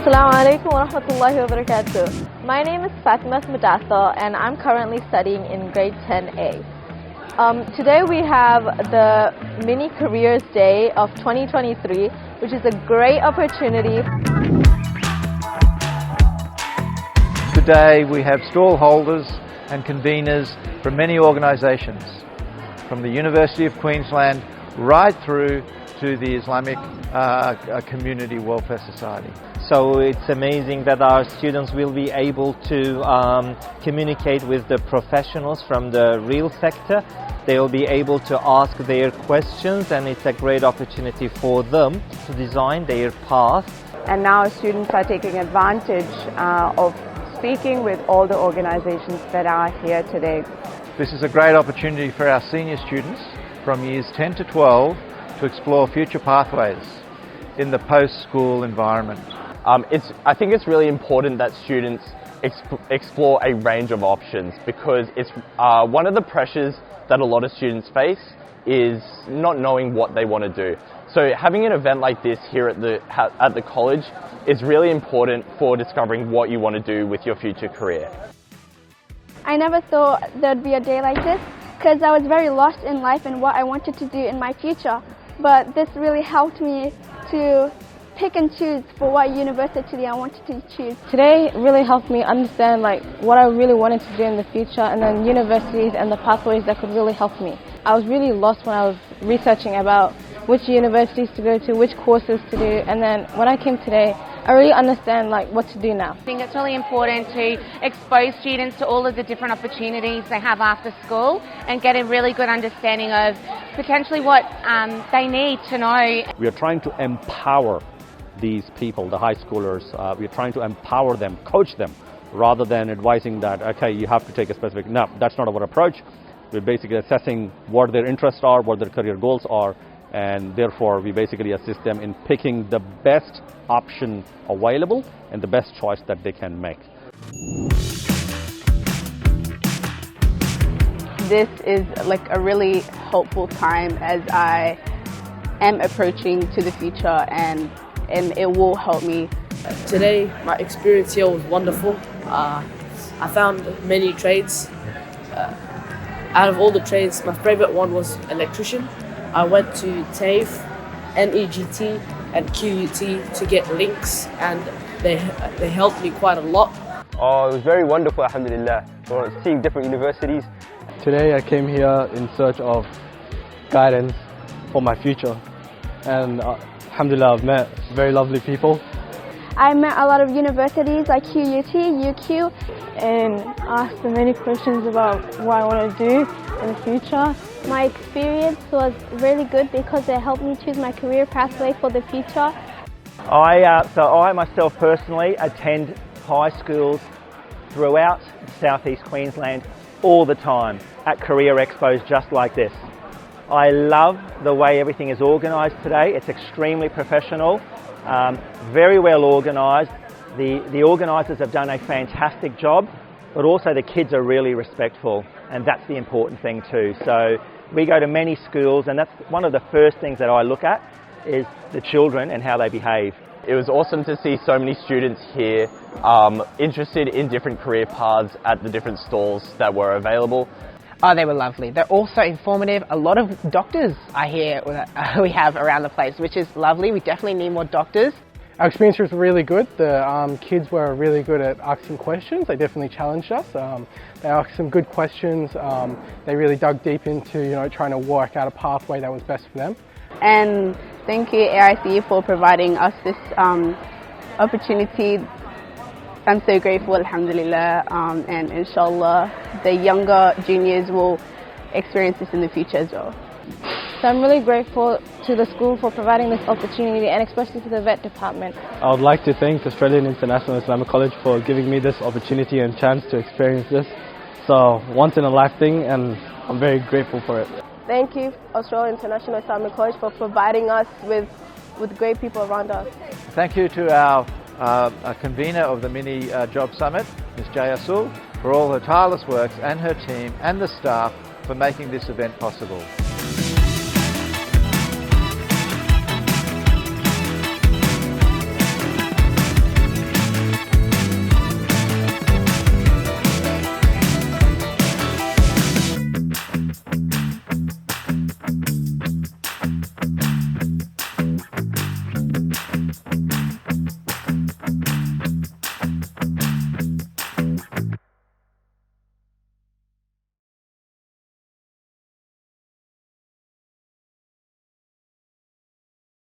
Assalamu alaikum wa rahmatullahi wa barakatuh. My name is Fatima Mudassar and I'm currently studying in grade 10A. Today we have the Mini Careers Day of 2023, which is a great opportunity. Today we have stall holders and conveners from many organisations, from the University of Queensland right through to the Islamic Community Welfare Society. So it's amazing that our students will be able to communicate with the professionals from the real sector. They will be able to ask their questions, and it's a great opportunity for them to design their path. And now students are taking advantage of speaking with all the organizations that are here today. This is a great opportunity for our senior students from years 10 to 12 to explore future pathways in the post-school environment. I think it's really important that students explore a range of options, because it's one of the pressures that a lot of students face is not knowing what they want to do. So having an event like this here at the college is really important for discovering what you want to do with your future career. I never thought there'd be a day like this, because I was very lost in life and what I wanted to do in my future. But this really helped me to pick and choose for what university I wanted to choose. Today really helped me understand what I really wanted to do in the future, and then universities and the pathways that could really help me. I was really lost when I was researching about which universities to go to, which courses to do, and then when I came today, I really understand what to do now. I think it's really important to expose students to all of the different opportunities they have after school and get a really good understanding of potentially what they need to know. We are trying to empower these people, the high schoolers. We are trying to empower them, coach them, rather than advising that, okay, you have to take a specific. No, that's not our approach. We're basically assessing what their interests are, what their career goals are, and therefore we basically assist them in picking the best option available and the best choice that they can make. This is a really hopeful time as I am approaching to the future, and it will help me. Today my experience here was wonderful. I found many trades. Out of all the trades, my favorite one was electrician. I went to TAFE, NEGT and QUT to get links, and they helped me quite a lot. Oh, it was very wonderful, alhamdulillah, seeing different universities. Today I came here in search of guidance for my future, and alhamdulillah I've met very lovely people. I met a lot of universities like QUT, UQ, and asked them many questions about what I want to do in the future. My experience was really good because it helped me choose my career pathway for the future. I myself personally attend high schools throughout southeast Queensland all the time at career expos just like this. I love the way everything is organised today. It's extremely professional, very well organised. The organisers have done a fantastic job, but also the kids are really respectful, and that's the important thing too. So we go to many schools, and that's one of the first things that I look at is the children and how they behave. It was awesome to see so many students here interested in different career paths at the different stalls that were available. Oh, they were lovely. They're also informative. A lot of doctors I hear we have around the place, which is lovely. We definitely need more doctors. Our experience was really good. The kids were really good at asking questions. They definitely challenged us. They asked some good questions. They really dug deep into trying to work out a pathway that was best for them. And thank you AIIC for providing us this opportunity. I'm so grateful, alhamdulillah, and inshallah the younger juniors will experience this in the future as well. So I'm really grateful to the school for providing this opportunity, and especially to the vet department. I would like to thank Australian International Islamic College for giving me this opportunity and chance to experience this. So once in a life thing, and I'm very grateful for it. Thank you, Australian International Islamic College, for providing us with great people around us. Thank you to our convener of the Mini Job Summit, Ms. Jayasul, for all her tireless works, and her team and the staff for making this event possible.